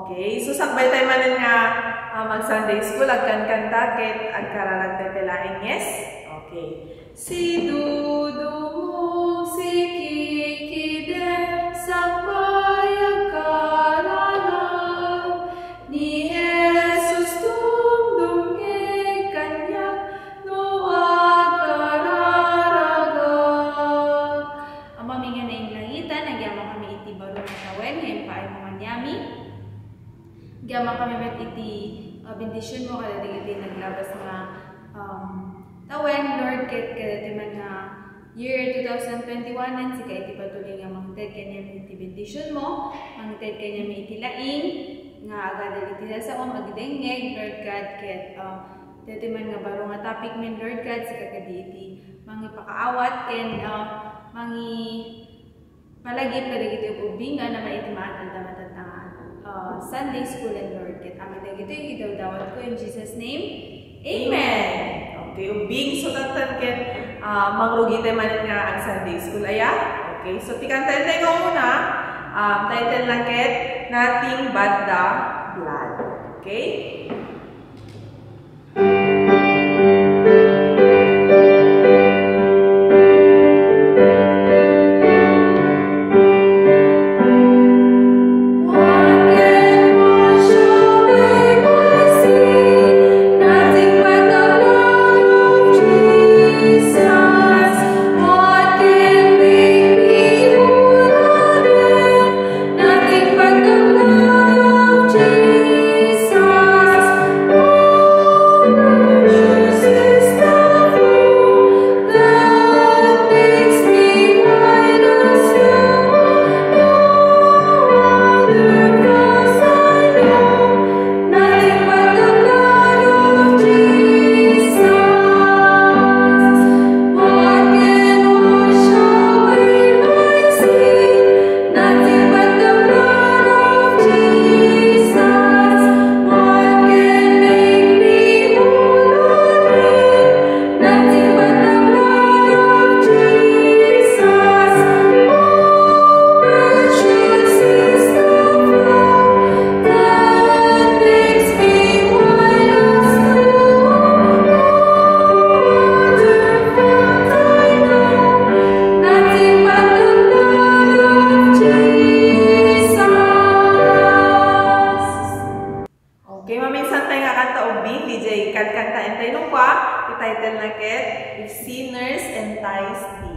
Okay, so sakbay tayo manin nga mag-Sunday school, agkan-kanta, ket agkaralag tayo pelaing, yes? Okay. Si Dudu si Kikide, sakbay agkaralag, ni Jesus dumdumge kanyak, no agkararagag. Ang mamingan na yung langitan, nagyamang kami iti baro na tawen, ngayon pa ay mga nyami. Gyamang kami met iti bendisyon mo kada iti naglabas nga tawen Lord ket kada man nga year 2021 nan sika iti patuloy nga mangted kanya iti bendisyon mo, mangted kanya iti laing nga agada iti sa magdengeg Lord God ket dati man nga baro nga topic men Lord God sika kadi iti mangipakaawat ken mangi palagip kada iti ubingan na maiti maadal da matatangan Sunday school and Lord ket amin dagito idawdawat ko in Jesus name. Amen. Okay, ubing so tantan ket mangrugi tayo man nga ang Sunday school aya. Okay, so tikantayin tayo muna. Title lang ket Nothing But the Blood. Okay? Title na ket If Sinners Entice Thee.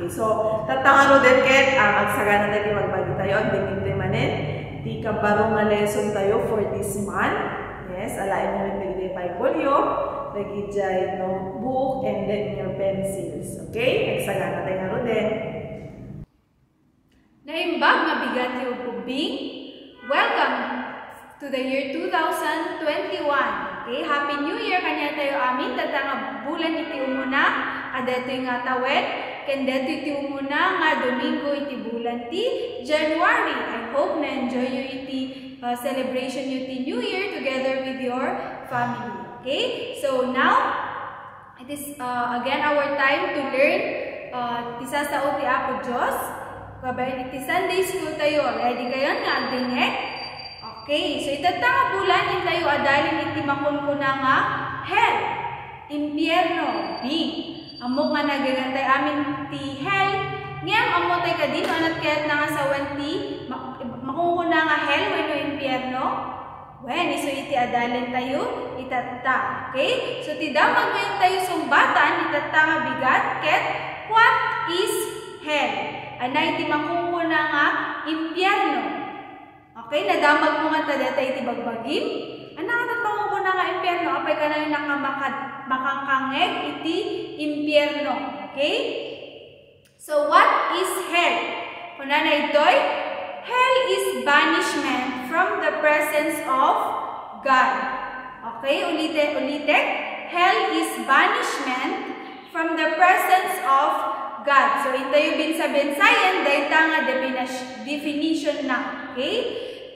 So, tatangano din ket magsagana tayo magbagi tayo ang dingin manen. Di ka baro nga lesson tayo for this month. Yes, alain nyo rin lagi Bible yo, lagi dyan notebook, and then your pencils. Okay? Nagsagana tayo nga din. Naimbag nga bigat yung kubing. Welcome to the year 2021. Okay? Happy New Year kanya tayo amin. Tatang bulan iti umuna. Adato nga tawet. Kanda iti umuna nga Domingo iti bulan ti January. I hope na enjoy you iti celebration you the New Year together with your family. Okay? So now, it is again our time to learn tisa sa uti Apo Diyos. Kabay iti Sunday school tayo. Ready kayo nga dingek? Okay. So itatanga bulan tayo adalin iti makunkuna nga hell. Impyerno. B. Amo nga nagagantay amin ti hell. Ngayam amo tayo kadino anat kaya't nga sa wanti makunkuna nga hell wenno impyerno. When iso iti adalin tayo itatta. Okay? So tidamag ngayon tayo sumbatan itatta nga bigat ket what is hell? Anay iti makunguna nga impyerno. Okay? Nadamag mo nga tada iti bagbagim. Ana kat makunguna nga impyerno apay kanang makakangeg iti impyerno. Okay? So what is hell? Kunana itoy hell is banishment from the presence of God. Okay, ulitin. Hell is banishment from the presence of God. So, ito yung binsa-binsayan, dahil nga definition na. Okay?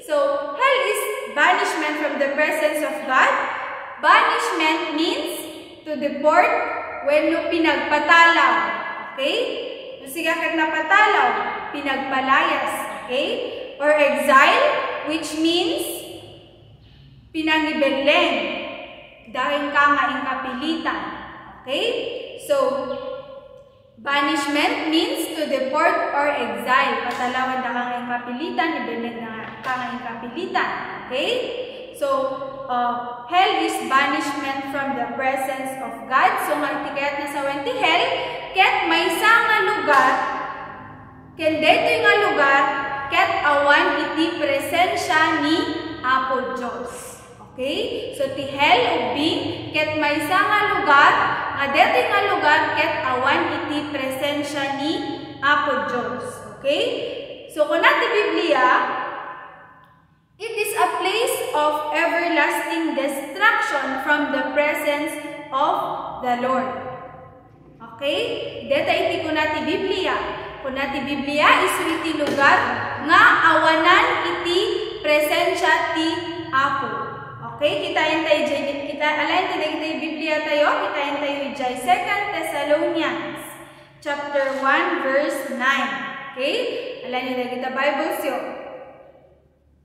So, hell is banishment from the presence of God. Banishment means to deport when pinagpatalaw. Okay? Sige kag napatalaw, pinagpalayas. Okay? Or exile, which means pinangibeleng dahil ka nga inkapilitan. Okay? So, banishment means to deport or exile. Patalawan na ka nga inkapilitan, ibeleng na ka nga inkapilitan. Okay? So, hell is banishment from the presence of God. So, nga itikayat na sa wenti hell, ket may nga lugar, ken deto'y nga lugar, ket awan iti presensya ni Apo Diyos. Okay? So, ti hell ubing, ket may nga lugar, nga deto'y nga lugar, ket awan iti presensya ni Apo Diyos. Okay? So, kung natin Biblia, it is a place of everlasting destruction from the presence of the Lord. Okay? Deta iti kung natin Biblia. Kung natin Biblia, isu iti lugar nga awanan iti presensya ti Apo. Okay? Kitayin tayo dyan. Alayin tayo iti Biblia tayo. Kitayin tayo dyan. 2 Thessalonians chapter 1 verse 9. Okay? Alayin tayo kita Bibles yun.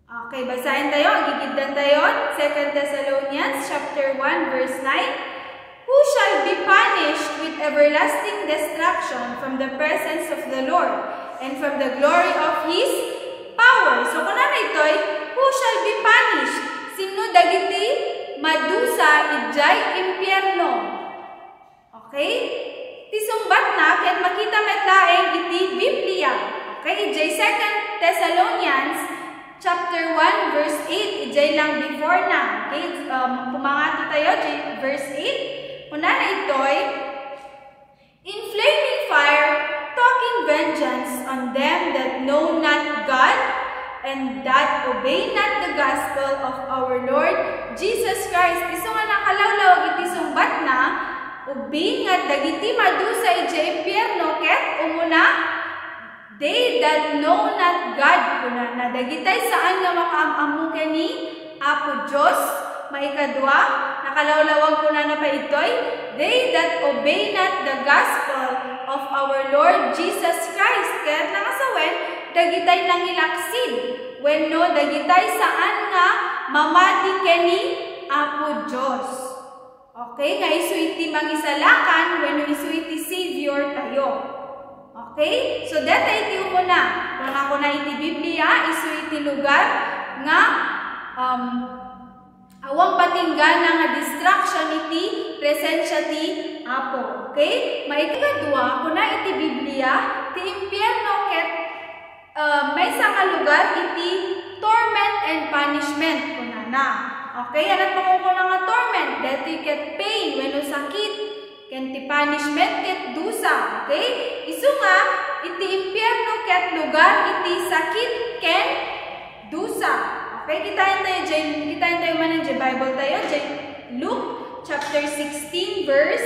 Okay, basahin tayo. Agigiddan tayo. 2 Thessalonians chapter 1 verse 9. Who shall be punished with everlasting destruction from the presence of the Lord and from the glory of His power. So, kung na ito'y, who shall be punished? Sino dagiti madusa ijay impyerno? Okay? Tisungbat na, ket makita metlaeng iti Biblia. Okay? Ijay 2 Thessalonians chapter 1 verse 8. Ijay lang before na. Okay? Pumangato tayo, verse 8. Kunana ito'y, in flaming fire, talking vengeance on them that know not God, and that obey not the gospel of our Lord Jesus Christ. Iso nga nakalawlaw iti sumbat na, ubing nga dagiti madusa iti impyerno, ket umuna, they that know not God, kunana, dagitay saan nga makaamamu ni Apo Diyos. Maikadwa, nakalawlawag ko na pa ito'y, they that obey not the gospel of our Lord Jesus Christ. Kaya nakasawen, dagitay nangilaksid. When no, dagitay saan nga mamati keni Apo Diyos. Okay, nga isu iti mangisalakan, when isu iti Savior tayo. Okay, so data iti umuna. Kung ako na iti Biblia, isu iti lugar nga awang patinggana nga distraction iti presensya ti Apo. Okay? Maikadwa, kung na iti Biblia, ti impyerno ket may nga lugar iti torment and punishment. Kunana. Okay? Anat makukuna nga torment. Dati ket pain, wenno sakit. Ken ti punishment ket dusa. Okay? Isu nga, iti impyerno ket lugar iti sakit ken dusa. Okay, kitain tayo man ng Bible tayo, Luke chapter 16 verse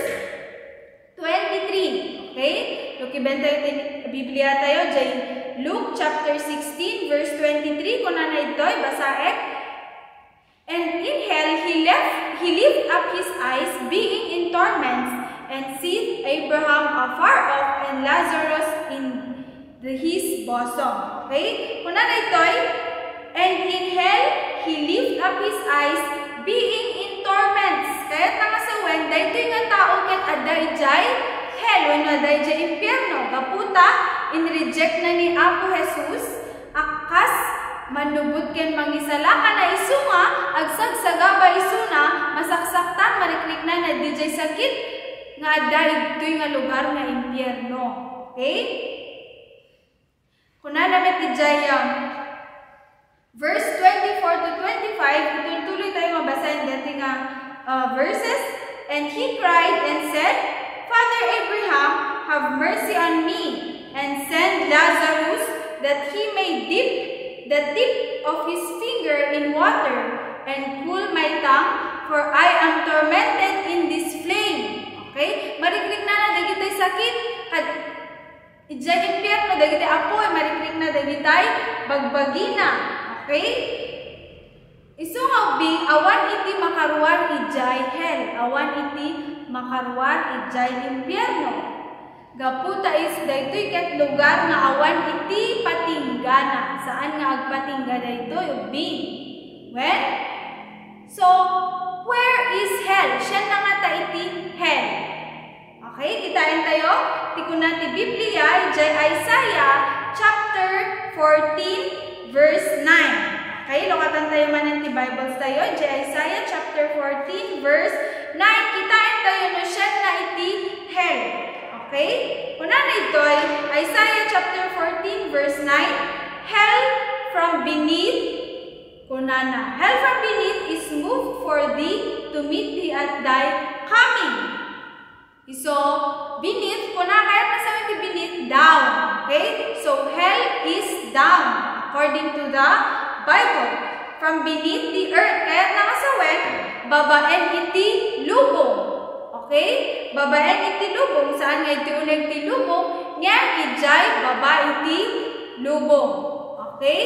23. Okay? Luke ibenta yung Biblia tayo, Luke chapter 16 verse 23 kuna na ito'y basaek. And in hell he lift up his eyes, being in torments, and seeth Abraham afar off and Lazarus in his bosom. Okay? Kuna na ito'y, and in hell he lift up his eyes, being in torments. Kaya nangasawen, dahito nga tao ket adda ijay hell, when adda ijay impyerno. Gaputa, in-reject na ni Apo Jesus, akas manubot ken mangisala ka na isunga, agsagsagaba isuna, masaksaktan, mariklik na dijay sakit, nga adda ito'y nga lugar nga impyerno. Okay? Kuna namin ijay verse 24 to 25, ituloy tayo mabasahin dati nga verses. And he cried and said, Father Abraham, have mercy on me, and send Lazarus, that he may dip the tip of his finger in water, and cool my tongue, for I am tormented in this flame. Okay? Mariklik na dagitay sakit, ijay impyerno, dagitay apoy, mariklik na dagitay bagbagina. Okay? Isong bing awan iti makaruar ijay hell, awan iti makaruar ijay impyerno. Gaputa is daytoy ket lugar nga awan iti patinggana. Saan nga agpatingga daytoy ubing? When? So, where is hell? Siya na nga ta iti hell. Okay, kitain tayo. Tikunan ti Biblia ijay Isaiah chapter 14 verse 9. Okay, lokatan tayo man ti Bibles tayo. Isaiah chapter 14 verse 9. Kitain tayo no siya na iti hell. Okay? Una na ito'y Isaiah chapter 14 verse 9. Hell from beneath. Kuna na. Hell from beneath is moved for thee to meet thee at thy coming. So, beneath. Kuna kaya masabi ti beneath, down. Okay? So, hell is down. According to the Bible, from beneath the earth. Kaya nakasawen, babaen iti lubong. Okay? Babaen iti lubong. Saan nga iti unang iti lubong? Ngayon, ijay baba iti lubong. Okay?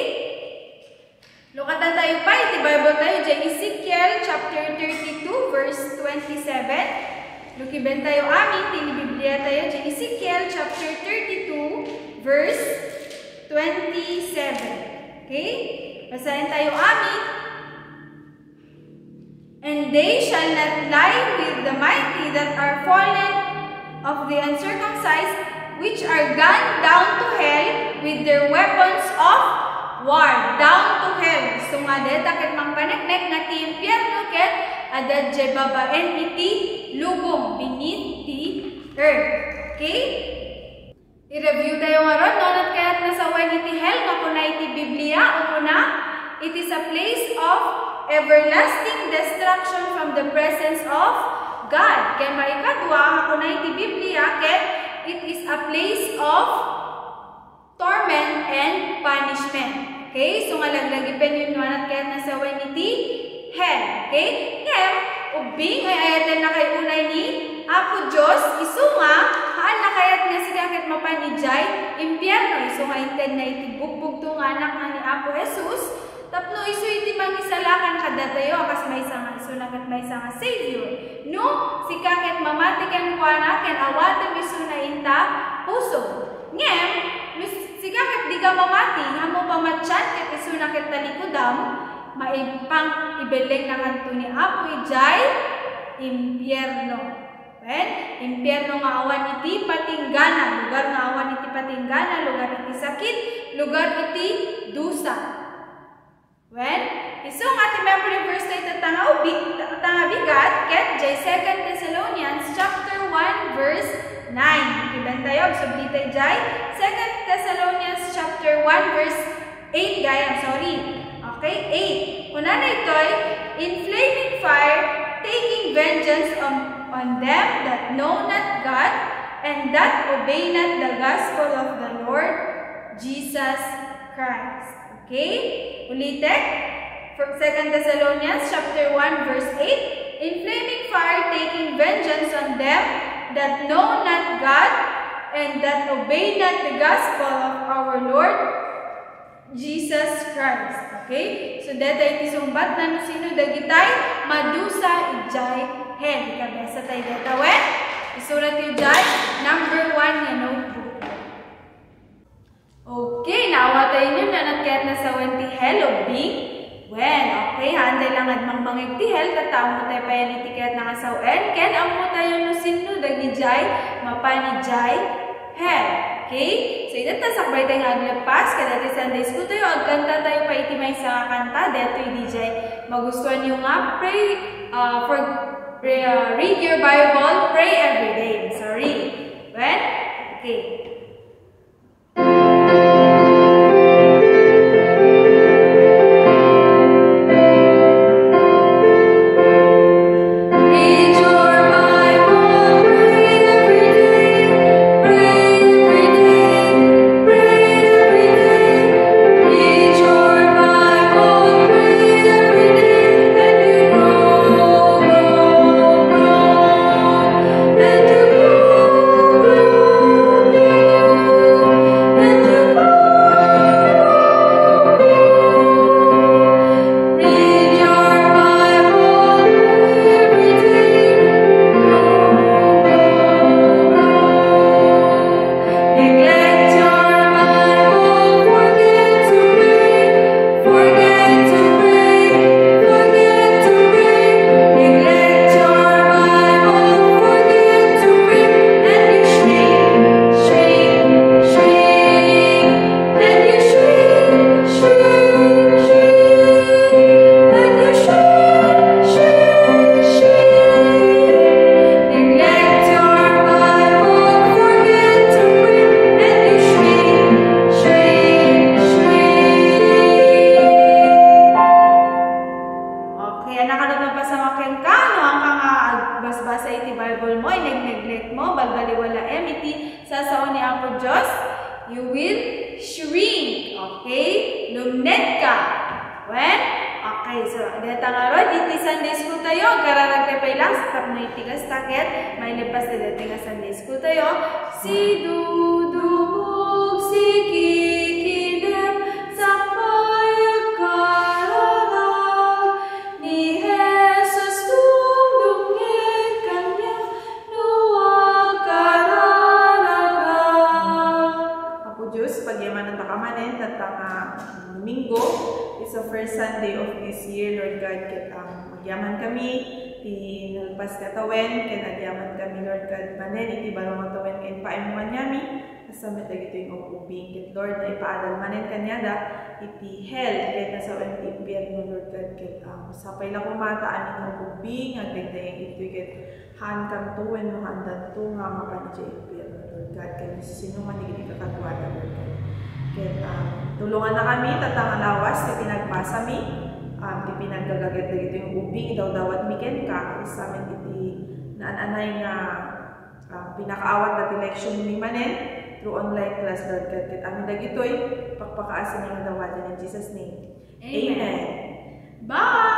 Lukatan tayo pa, iti Bible tayo, Ezekiel chapter 32 verse 27. Lukiben tayo amin, tini Biblia tayo, Ezekiel chapter 32 verse 27. Okay? Basahin tayo amin. And they shall not lie with the mighty that are fallen of the uncircumcised, which are gone down to hell with their weapons of war. Down to hell. So nga deta ket mangpaneknek nga ti impyerno ket adad jay babaen iti lubong beneath the earth. Okay? I-review tayo nga ron, no? At kaya't nasawan iti hell, nga kuna iti Biblia, o kuna, it is a place of everlasting destruction from the presence of God. Kaya maikadwa, nga kuna iti Biblia, ket it is a place of torment and punishment. Okay? So nga laglagipin yun, no? At kaya't nasawan iti hell. Okay? Ngayon, ubing ay ayatan na kay unay ni Apo Diyos, isunga, haan na kaya't nga sigakit mapanijay, impyerno, isunga inten na itibukbog tong anak na ni Apo Jesus, tapno isu iti mangisalakan kadatayo, akas may isang isunakat may isang Savior. No, sikakit mamatikan kwa na, ken awatem isu na inta puso. Ngem, sikakit di ka mamati, hamo pamatyan, ket isu na ket talikudam, maipang ibeleng na kanto ni Apo ijay, impyerno. Well, impyerno nga awan iti patinggana, lugar nga awan iti patinggana, lugar iti sakit, lugar iti dusa. Well, isong ati memory verse tayo tangabigat, ket jay 2 Thessalonians chapter 1 verse 9. Iban tayo, subli tayo jay 2 Thessalonians chapter 1 verse 8 gaya, sorry. Okay, 8. Kuna na ito'y, in flaming fire, taking vengeance on them that know not God, and that obey not the gospel of the Lord Jesus Christ. Okay? Ulitin. 2 Thessalonians chapter 1 verse 8. In flaming fire, taking vengeance on them that know not God, and that obey not the gospel of our our Lord Jesus Christ. Okay? So deta iti sumbat na sino dagitay madusa ijay hen. Kabesa tayo deta wen. Isulat yung jay number 1 nga notebook. Okay, naawa tayo nyo na nagkayat na sa wen ti hello bing. Wen, okay, handay lang at mangmangig ti hel, tatao mo tayo pa yan itikayat na nga sa wen. Ken amo tayo no sino dagijay mapanijay hen. Okay? So, inatasakbay tayo nga aglapas. Kada tayo Sunday School tayo. Agkanta tayo pa itimay sa kanta. Dito yung DJ. Magustuhan nyo nga. Read your Bible. Pray every day. Sorry. When? Okay. Basa iti Bible mo, neglect mo, balbaliwala iti sasaon ni Apo Diyos, you will shrink. Okay? Lumnet ka. When? Okay, so deta nga ro, iti Sunday School tayo, kararag tayo pa ilang, stop na itigas takit, may lipas na deti nga Sunday School tayo, si dudumog, si kikidem, sa payagkararag, ni Jesus dumdumit kanya, nuwag kararagag. Apo Diyos, pagyaman ng takamanin, tatang Domingo, is the first Sunday of this year, Lord God, magyaman kami, tinalpas katawen, kinagyaman kami, Lord God, manen, iti balong katawen, kain paimuman nyami, kasamit na ito yung upubing, kit Lord, na ipaadal manen kanyada, iti hell, kit nasa wen iti impyerno, Lord God, kit sapay lang kumata, amin upubing, agdagdayang ito, kit han kam tuwen, no handan to, nga makan iti impyerno, Lord God, kaya sino man hindi kakatuwada, Lord God. Kaya tulungan na kami, tatang alawas, na pinagpasa mi, pinagdagagat na ito yung ubing, daw-dawat miken ka, sa amin iti naan-anay na pinakaawat na election ni manen, through online class, Lord God. Kaya amin na gito'y, pakpakaasin niya dawatin in Jesus' name. Amen. Bye!